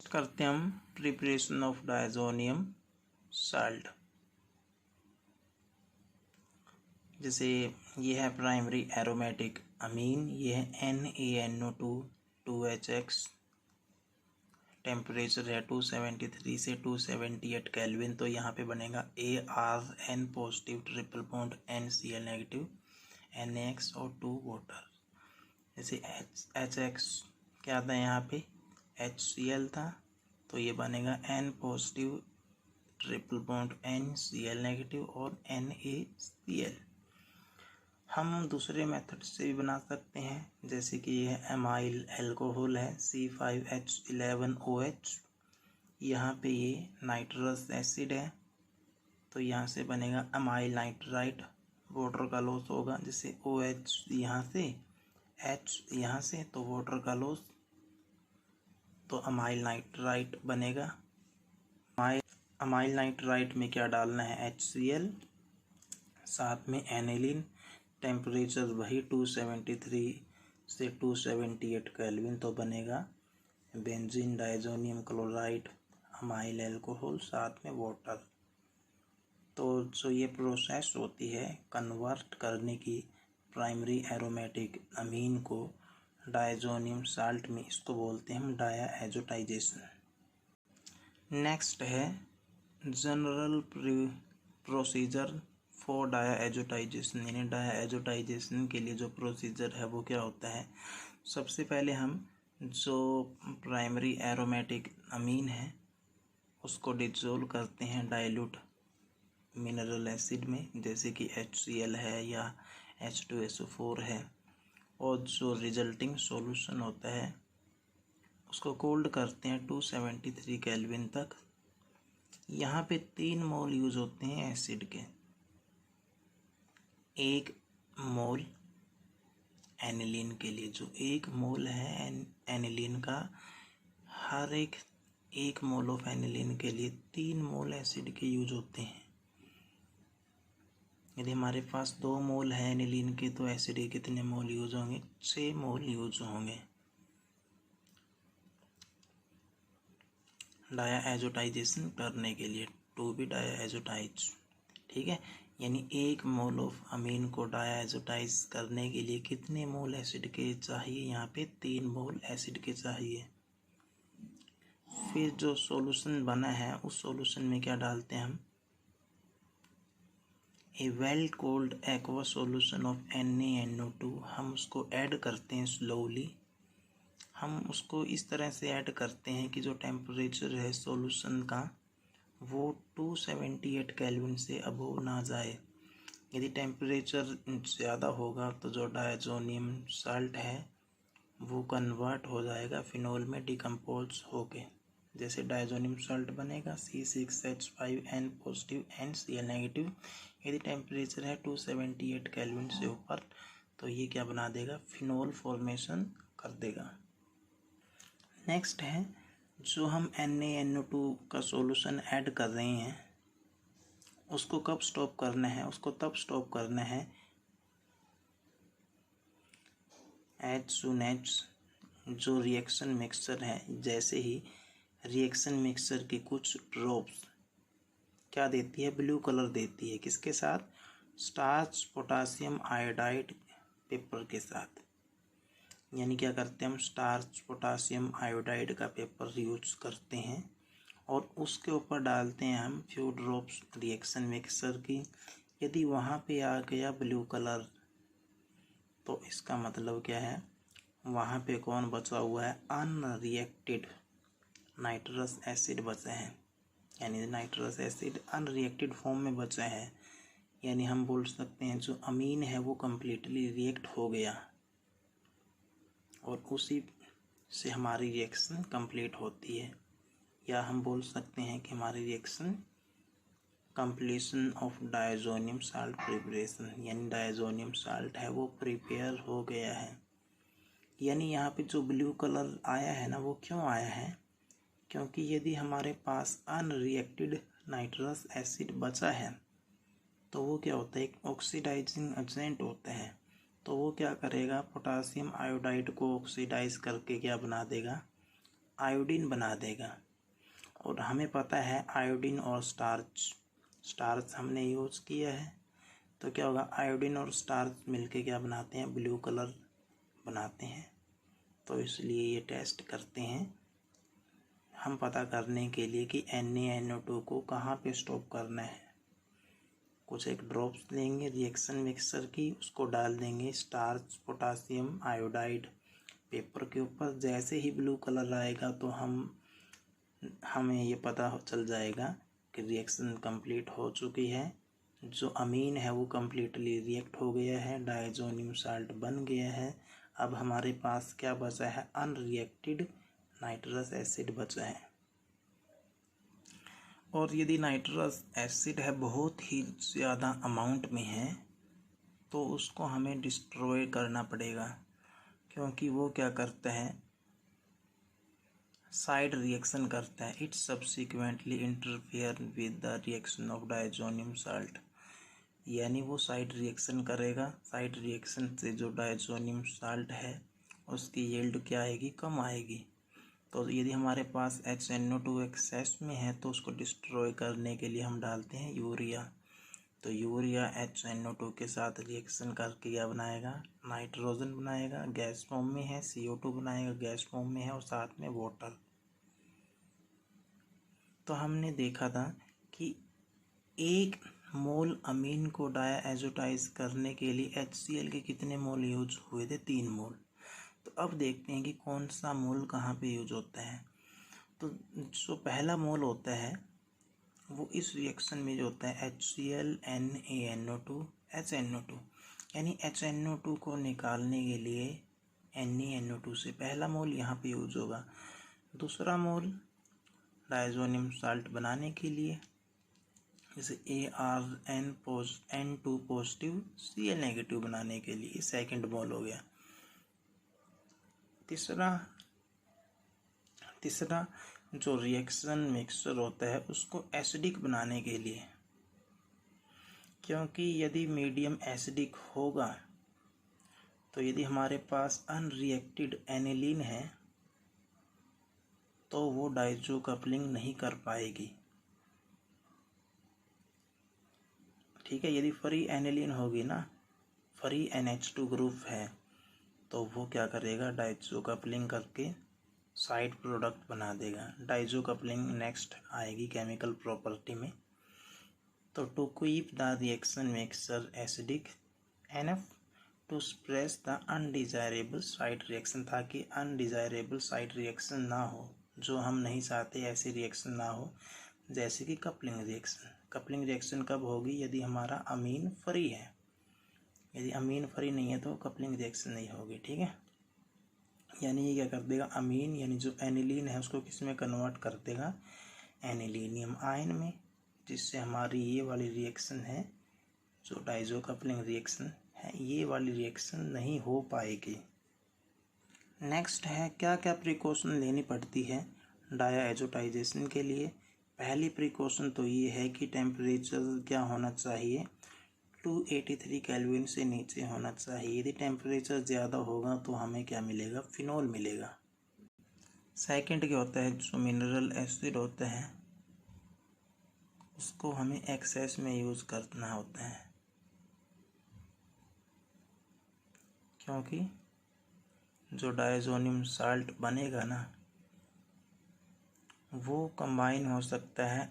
Next करते हैं हम प्रिपरेशन ऑफ डायज़ोनियम साल्ट। जैसे ये है प्राइमरी एरोमेटिक अमीन, ये है NaNO2 2HX। टेम्परेचर है 273 से 278 केल्विन। तो यहाँ पे बनेगा ARN positive triple bond NCl negative NaX और 2 वाटर। जैसे HX क्या था यहाँ पे HCl था, तो ये बनेगा N positive triple bond NCl negative और NaCl। हम दूसरे मेथड से भी बना सकते हैं, जैसे कि यह एमाइल अल्कोहल है C5H11OH। यहाँ पे ये नाइट्रस एसिड है, तो यहाँ से बनेगा अमाइल नाइट्राइट। वाटर का लॉस होगा, जैसे OH यहाँ से H यहाँ से, तो वाटर का लॉस, तो अमाइल नाइट्राइट बनेगा। अमाइल नाइट्राइट में क्या डालना है HCl, साथ में एनिलीन। टेम्परेचर वही 273 से 278 केल्विन। तो बनेगा benzene diazonium chloride amyl alcohol साथ में वाटर। तो जो ये प्रोसेस होती है कन्वर्ट करने की प्राइमरी एरोमेटिक अमीन को डायज़ोनियम साल्ट में, इसको बोलते हैं हम डायाएजोटाइजेशन। नेक्स्ट है जनरल प्रोसीजर फॉर डायाएजोटाइजेशन, यानी डायाएजोटाइजेशन के लिए जो प्रोसीजर है वो क्या होता है। सबसे पहले हम जो प्राइमरी एरोमेटिक अमीन है उसको डिसॉल्व करते हैं डाइल्यूट मिनरल एसिड में, जैसे कि HCl है या H2SO4 है। और जो रिजल्टिंग सॉल्यूशन होता है उसको कोल्ड करते हैं 273 केल्विन तक। यहाँ पे 3 मोल यूज होते हैं एसिड के। 1 मोल एनिलीन के लिए, जो 1 मोल है एनिलीन का, हर एक मोल ऑफ एनिलीन के लिए 3 मोल एसिड के यूज होते हैं। यदि हमारे पास 2 मोल है एनिलीन के, तो एसिड के कितने मोल यूज होंगे, 6 मोल यूज होंगे डायाएजोटाइजेशन करने के लिए, टू बी डायाएजोटाइज। ठीक है, यानी 1 मोल ऑफ अमीन को डायाएजोटाइज करने के लिए कितने मोल एसिड के चाहिए, यहाँ पे 3 मोल एसिड के चाहिए। फिर जो सॉल्यूशन बना है उस सॉल्यूशन में क्या डालते हैं हम, a well cold aqua solution of NaNO2। हम उसको ऐड करते हैं स्लोली। हम उसको इस तरह से ऐड करते हैं कि जो टेम्परेचर है सॉल्यूशन का वो 278 केल्विन से अबव ना जाए। यदि टेम्परेचर ज़्यादा होगा तो जो डायज़ोनियम साल्ट है वो कन्वर्ट हो जाएगा फिनोल में डिकम्पोज होके। जैसे डायज़ोनियम साल्ट बनेगा C6H5N पॉजिटिव NCl नेगेटिव। यदि टेम्परेचर है 278 केल्विन से ऊपर तो ये क्या बना देगा, फिनोल फॉर्मेशन कर देगा। नेक्स्ट है जो हम NaNO2 का सॉल्यूशन ऐड कर रहे हैं उसको कब स्टॉप करना है, उसको तब स्टॉप करना है एज सून एज जो रिएक्शन मिक्सचर है, जैसे ही रिएक्शन मिक्सचर की कुछ ड्रॉप्स क्या देती है, ब्लू कलर देती है। किसके साथ, स्टार्च पोटासियम आयोडाइड पेपर के साथ। यानी क्या करते हैं हम, स्टार्च पोटासियम आयोडाइड का पेपर यूज करते हैं और उसके ऊपर डालते हैं हम फ्यू ड्रॉप्स रिएक्शन मिक्सचर की। यदि वहाँ पे आ गया ब्लू कलर तो इसका मतलब क्या है, वहाँ पे कौन बचा हुआ है, अनरिएक्टेड नाइट्रस एसिड बचा है। यानी नाइट्रस एसिड अनरिएक्टेड फॉर्म में बचा है। यानी हम बोल सकते हैं जो अमीन है वो कम्प्लीटली रिएक्ट हो गया और उसी से हमारी रिएक्शन कंप्लीट होती है। या हम बोल सकते हैं कि हमारी reaction completion of diazonium salt preparation, यानी डायज़ोनियम साल्ट है वो प्रिपेयर हो गया है। यानी यहाँ पे जो ब्लू कलर आया है ना, वो क्यों आया है, क्योंकि यदि हमारे पास अनरिएक्टेड नाइट्रस एसिड बचा है तो वो क्या होता है, एक ऑक्सीडाइजिंग एजेंट होता है। तो वो क्या करेगा, पोटासियम आयोडाइड को ऑक्सीडाइज करके क्या बना देगा, आयोडीन बना देगा। और हमें पता है आयोडीन और स्टार्च हमने यूज़ किया है, तो क्या होगा, आयोडीन और स्टार्च मिलके क्या बनाते हैं, ब्लू कलर बनाते हैं। तो इसलिए ये टेस्ट करते हैं हम पता करने के लिए कि NaNO2 को कहाँ पे स्टॉप करना है। कुछ एक ड्रॉप्स लेंगे रिएक्शन मिक्सर की, उसको डाल देंगे स्टार्च पोटासियम आयोडाइड पेपर के ऊपर। जैसे ही ब्लू कलर आएगा तो हमें ये पता चल जाएगा कि रिएक्शन कंप्लीट हो चुकी है। जो अमीन है वो कम्प्लीटली रिएक्ट हो गया है, डायज़ोनियम साल्ट बन गया है। अब हमारे पास क्या बचा है, अनरिएक्टेड नाइट्रस एसिड बचा है। और यदि नाइट्रस एसिड है बहुत ही ज़्यादा अमाउंट में है तो उसको हमें डिस्ट्रॉय करना पड़ेगा, क्योंकि वो क्या करता है, साइड रिएक्शन करता है। It subsequently interfere with the reaction of diazonium salt, यानी वो साइड रिएक्शन करेगा। साइड रिएक्शन से जो डायज़ोनियम साल्ट है उसकी यील्ड क्या आएगी, कम आएगी। तो यदि हमारे पास HNO2 एक्सेस में है तो उसको डिस्ट्रॉय करने के लिए हम डालते हैं यूरिया। तो यूरिया HNO2 के साथ रिएक्शन करके क्या बनाएगा, नाइट्रोजन बनाएगा, गैस फॉर्म में है, CO2 बनाएगा, गैस फॉर्म में है, और साथ में वाटर। तो हमने देखा था कि 1 मोल अमीन को डायएजोटाइज करने के लिए HCl के कितने मोल यूज हुए थे, 3 मोल। तो अब देखते हैं कि कौन सा मोल कहाँ पे यूज होता है। तो जो पहला मोल होता है वो इस रिएक्शन में जो होता है HCl NaNO2 HNO2, यानी HNO2 को निकालने के लिए NaNO2 से पहला मोल यहाँ पे यूज होगा। दूसरा मोल डायज़ोनियम साल्ट बनाने के लिए, जैसे N2 पॉजिटिव Cl नेगेटिव बनाने के लिए सेकंड मोल हो गया। तीसरा जो रिएक्शन मिक्सर होता है उसको एसिडिक बनाने के लिए, क्योंकि यदि मीडियम एसिडिक होगा तो यदि हमारे पास अनरिएक्टेड एनिलीन है तो वो डाइजो कपलिंग नहीं कर पाएगी। ठीक है, यदि फ्री एनिलीन होगी ना, फ्री NH2 ग्रुप है, तो वो क्या करेगा, डाइजो कपलिंग करके साइड प्रोडक्ट बना देगा। डाइजो कपलिंग नेक्स्ट आएगी केमिकल प्रॉपर्टी में। तो to keep the reaction mixer acidic enough to suppress the undesirable side reaction, ताकि अनडिजायरेबल साइड रिएक्शन ना हो, जो हम नहीं चाहते ऐसी रिएक्शन ना हो, जैसे कि कपलिंग रिएक्शन। कपलिंग रिएक्शन कब होगी, यदि हमारा अमीन फ्री है। यदि अमीन फ्री नहीं है तो कपलिंग रिएक्शन नहीं होगी। ठीक है, यानी ये क्या कर देगा, अमीन यानी जो एनिलीन है उसको किस में कन्वर्ट कर देगा, एनिलीनियम आयन में, जिससे हमारी ये वाली रिएक्शन है जो डाइजो कपलिंग रिएक्शन है, ये वाली रिएक्शन नहीं हो पाएगी। नेक्स्ट है क्या क्या प्रिकॉशन लेनी पड़ती है डायएजोटाइजेशन के लिए। पहली प्रिकॉशन तो ये है कि टेम्परेचर क्या होना चाहिए, 283 केल्विन से नीचे होना चाहिए। यदि टेम्परेचर ज़्यादा होगा तो हमें क्या मिलेगा, फिनॉल मिलेगा। सेकंड क्या होता है, जो मिनरल एसिड होता है उसको हमें एक्सेस में यूज़ करना होता है, क्योंकि जो डायज़ोनियम साल्ट बनेगा ना वो कंबाइन हो सकता है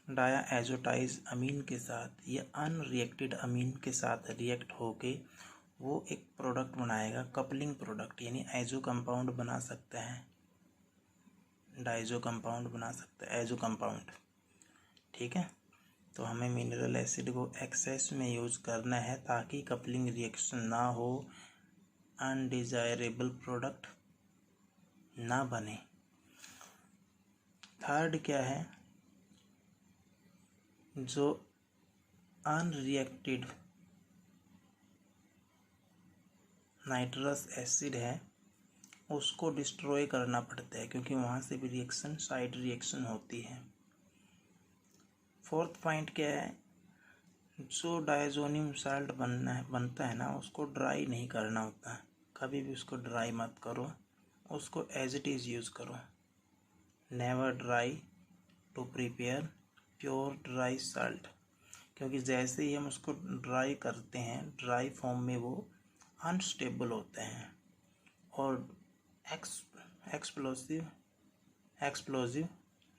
डायएजोटाइज अमीन के साथ या अनरिएक्टेड अमीन के साथ रिएक्ट होके वो एक प्रोडक्ट बनाएगा, कपलिंग प्रोडक्ट, यानी एजो कंपाउंड बना सकता है, डाइजो कंपाउंड बना सकता है, एजो कंपाउंड। ठीक है, तो हमें मिनरल एसिड को एक्सेस में यूज करना है ताकि कपलिंग रिएक्शन ना हो, अनडिजायरेबल प्रोडक्ट ना बने। थर्ड क्या है, जो अनरिएक्टेड नाइट्रस एसिड है उसको डिस्ट्रॉय करना पड़ता है, क्योंकि वहाँ से भी रिएक्शन साइड रिएक्शन होती है। फोर्थ पॉइंट क्या है, जो डायज़ोनियम साल्ट बनता है ना उसको ड्राई नहीं करना होता है, कभी भी उसको ड्राई मत करो, उसको एज इट इज़ यूज़ करो। Never dry to prepare pure dry salt, क्योंकि जैसे ही हम उसको ड्राई करते हैं ड्राई फॉर्म में वो अनस्टेबल होते हैं और एक्सप्लोसिव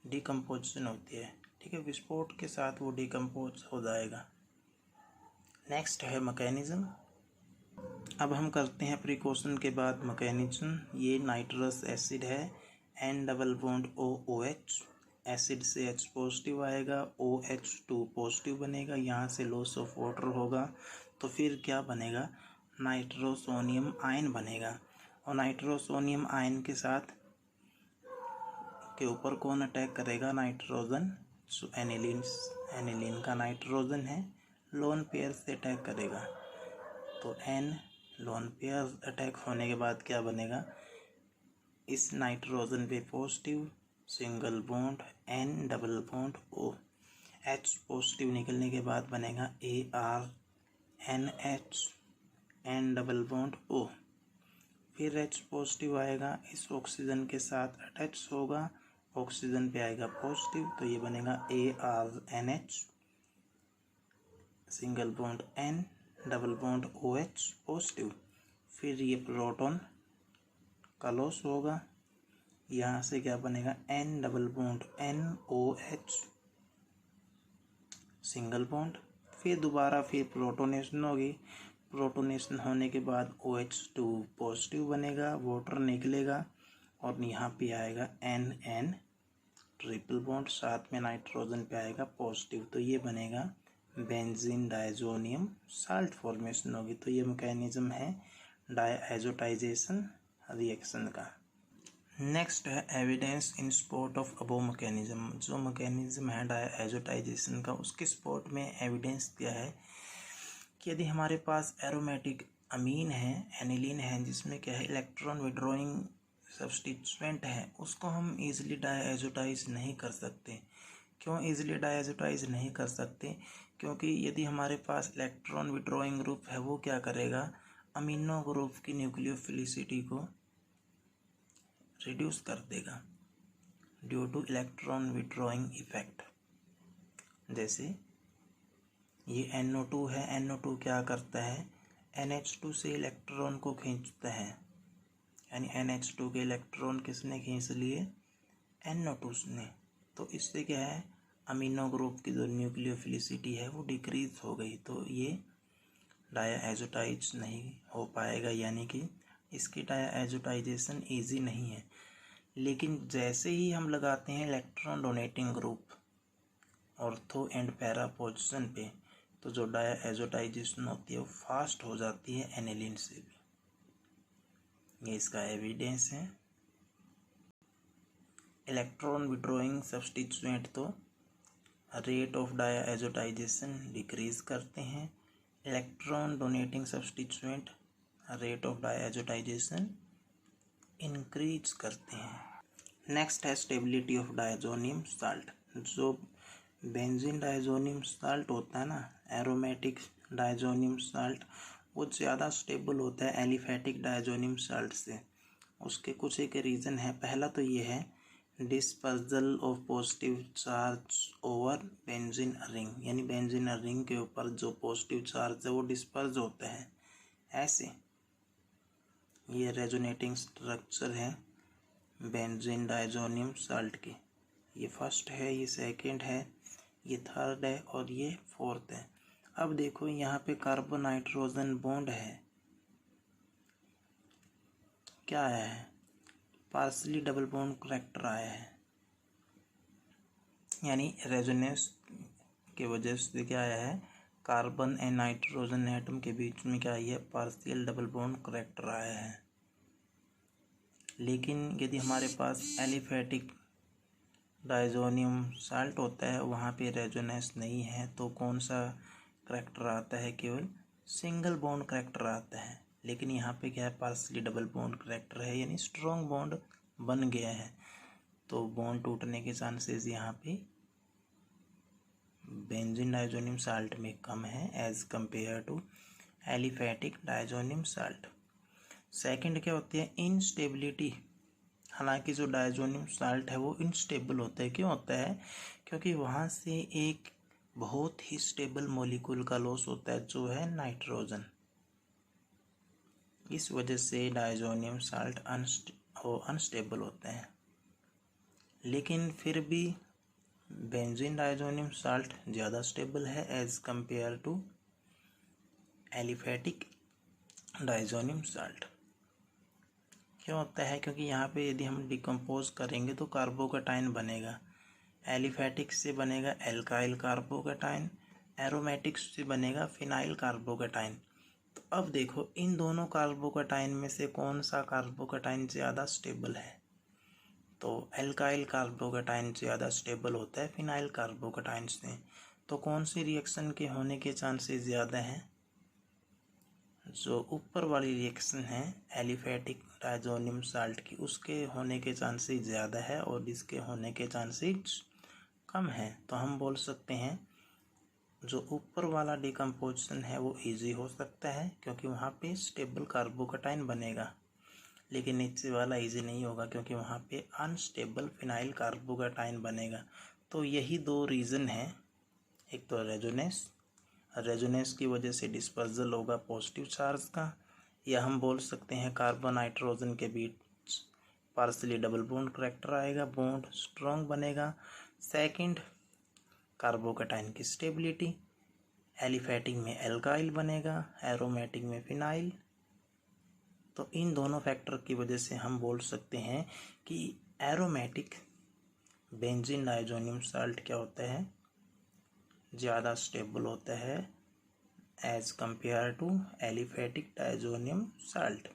डिकम्पोजिशन होती है। ठीक है, विस्फोट के साथ वो डिकम्पोज हो जाएगा। नेक्स्ट है मैकेनिज्म। अब हम करते हैं प्रिकॉशन के बाद मैकेनिज्म। ये नाइट्रस एसिड है, N double bond OOH, acid से H पॉजिटिव आएगा, OH2 पॉजिटिव बनेगा, यहाँ से लॉस ऑफ वाटर होगा, तो फिर क्या बनेगा, नाइट्रोसोनियम आयन बनेगा। और नाइट्रोसोनियम आयन के साथ के ऊपर कौन अटैक करेगा, नाइट्रोजन। एनिलीन का नाइट्रोजन है, लोन पेयर से अटैक करेगा, तो N लोन पेयर अटैक होने के बाद क्या बनेगा, इस नाइट्रोजन पे positive single bond N double bond O, H positive निकलने के बाद बनेगा ArNH N double bond O, फिर H पॉजिटिव आएगा, इस ऑक्सीजन के साथ अटैच होगा, ऑक्सीजन पे आएगा पॉजिटिव, तो ये बनेगा ArNH single bond N double bond OH positive, फिर ये प्रोटॉन का लॉस होगा, यहाँ से क्या बनेगा, N double bond NOH single bond, फिर दोबारा फिर प्रोटोनेशन होगी, प्रोटोनेशन होने के बाद OH2 पॉजिटिव बनेगा, वाटर निकलेगा और यहाँ पे आएगा NN ट्रिपल बॉन्ड, साथ में नाइट्रोजन पे आएगा पॉजिटिव, तो ये बनेगा बेंजीन डायजोनियम साल्ट फॉर्मेशन होगी। तो ये मैकेनिज्म है डायएजोटाइजेशन रिएक्शन का। नेक्स्ट है evidence in support of above mechanism. जो मैकेनिज्म है डायएजोटाइजेशन का, उसके सपोर्ट में एविडेंस क्या है कि यदि हमारे पास एरोमेटिक अमीन है, एनिलीन है, जिसमें क्या है इलेक्ट्रॉन विड्रॉइंग सब्स्टिट्यूएंट है, उसको हम इजीली डायएजोटाइज नहीं कर सकते। क्यों इजीली डायएजोटाइज नहीं कर सकते, क्योंकि यदि हमारे पास इलेक्ट्रॉन विड्रॉइंग ग्रुप है, वो क्या करेगा, अमीनो ग्रुप की न्यूक्लियोफिलिसिटी को रिड्यूस कर देगा due two electron withdrawing effect. जैसे ये NO2 है, NO2 क्या करता है, NH2 से इलेक्ट्रॉन को खींचता है, यानी NH2 के इलेक्ट्रॉन किसने खींच लिए, NO2 ने, तो इससे क्या है, अमीनो ग्रुप की जो न्यूक्लियोफिलिसिटी है वो डिक्रीज हो गई, तो ये डायएजोटाइज नहीं हो पाएगा, यानी कि इसकी डायएजोटाइजेशन ईजी नहीं है। लेकिन जैसे ही हम लगाते हैं electron donating group ortho and para position पे, तो जो डायएजोटाइजेशन होती है वो फास्ट हो जाती है एनिलीन से भी। ये इसका एविडेंस है। इलेक्ट्रॉन विड्रॉइंग सब्स्टिट्यूएंट तो रेट ऑफ डायएजोटाइजेशन डिक्रीज करते हैं, electron donating substituent rate of diazotization increase करते हैं। नेक्स्ट है स्टेबिलिटी ऑफ डायजोनियम साल्ट। जो बेंजीन डायजोनियम साल्ट होता है ना, एरोमेटिक डायजोनियम साल्ट, वो ज़्यादा स्टेबल होता है एलिफेटिक डायजोनियम साल्ट से। उसके कुछ एक रीज़न है। पहला तो ये है dispersal of positive charge over benzene ring, यानी बेंजीन रिंग के ऊपर जो पॉजिटिव चार्ज है वो डिस्पर्ज होता है। ऐसे ये रेजोनेटिंग स्ट्रक्चर है बेंजीन डायजोनियम साल्ट के। ये फर्स्ट है, ये सेकंड है, ये थर्ड है और ये फोर्थ है। अब देखो यहाँ पे कार्बन नाइट्रोजन बॉन्ड है, क्या आया है, पार्सली डबल बॉन्ड करैक्टर आया है, यानी रेजोनेंस के वजह से क्या आया है, कार्बन एंड नाइट्रोजन एटम के बीच में क्या आई है, पार्शियल डबल बॉन्ड करैक्टर आया है। लेकिन यदि हमारे पास एलिफेटिक डायजोनियम साल्ट होता है, वहाँ पे रेजोनेंस नहीं है, तो कौन सा करैक्टर आता है, केवल सिंगल बॉन्ड करैक्टर आता है। लेकिन यहाँ पे क्या है, पार्शियली डबल बॉन्ड करैक्टर है, यानी स्ट्रॉन्ग बॉन्ड बन गया है, तो बॉन्ड टूटने के चांसेस यहाँ पे बेंजीन डायजोनियम साल्ट में कम है as compare to aliphatic diazonium salt. Second क्या होती है, इनस्टेबिलिटी हालांकि जो डायजोनियम साल्ट है वो इनस्टेबल होता है। क्यों होता है? क्योंकि वहाँ से एक बहुत ही स्टेबल मॉलिक्यूल का लॉस होता है जो है नाइट्रोजन। इस वजह से डायजोनियम साल्ट अनस्टेबल होते हैं। लेकिन फिर भी बेंजीन डायजोनियम साल्ट ज़्यादा स्टेबल है as compare to aliphatic diazonium salt. क्यों होता है? क्योंकि यहाँ पे यदि हम डिकम्पोज करेंगे तो कार्बोकेटाइन बनेगा। एलिफेटिक से बनेगा एल्काइल कार्बोकेटाइन, एरोमेटिक से बनेगा फिनाइल कार्बोकेटाइन। तो अब देखो इन दोनों कार्बोकेटाइन में से कौन सा कार्बोकेटाइन ज़्यादा स्टेबल है? तो एल्काइल कार्बोकेटाइन ज़्यादा स्टेबल होता है फिनाइल कार्बोकेटाइन से। तो कौन सी रिएक्शन के होने के चांसेस ज़्यादा हैं? जो ऊपर वाली रिएक्शन है एलिफेटिक डायजोनियम साल्ट की, उसके होने के चांसेस ज़्यादा है और इसके होने के चांसेस कम है। तो हम बोल सकते हैं जो ऊपर वाला डिकम्पोजिशन है वो इजी हो सकता है क्योंकि वहाँ पे स्टेबल कार्बोकेटाइन बनेगा, लेकिन नीचे वाला इजी नहीं होगा क्योंकि वहाँ पे अनस्टेबल फिनाइल कार्बोकेटाइन बनेगा। तो यही दो रीज़न है। एक तो रेजोनेंस की वजह से डिस्पर्जल होगा पॉजिटिव चार्ज का, या हम बोल सकते हैं कार्बन नाइट्रोजन के बीच पार्सली डबल बॉन्ड करैक्टर आएगा, बॉन्ड स्ट्रॉन्ग बनेगा। सेकंड, कार्बोकेटाइन की स्टेबिलिटी, एलिफेटिक में एल्काइल बनेगा, एरोमेटिक में फिनाइल। तो इन दोनों फैक्टर की वजह से हम बोल सकते हैं कि एरोमेटिक बेंजीन डायजोनियम साल्ट क्या होता है? ज़्यादा स्टेबल होता है as compare to aliphatic diazonium salt.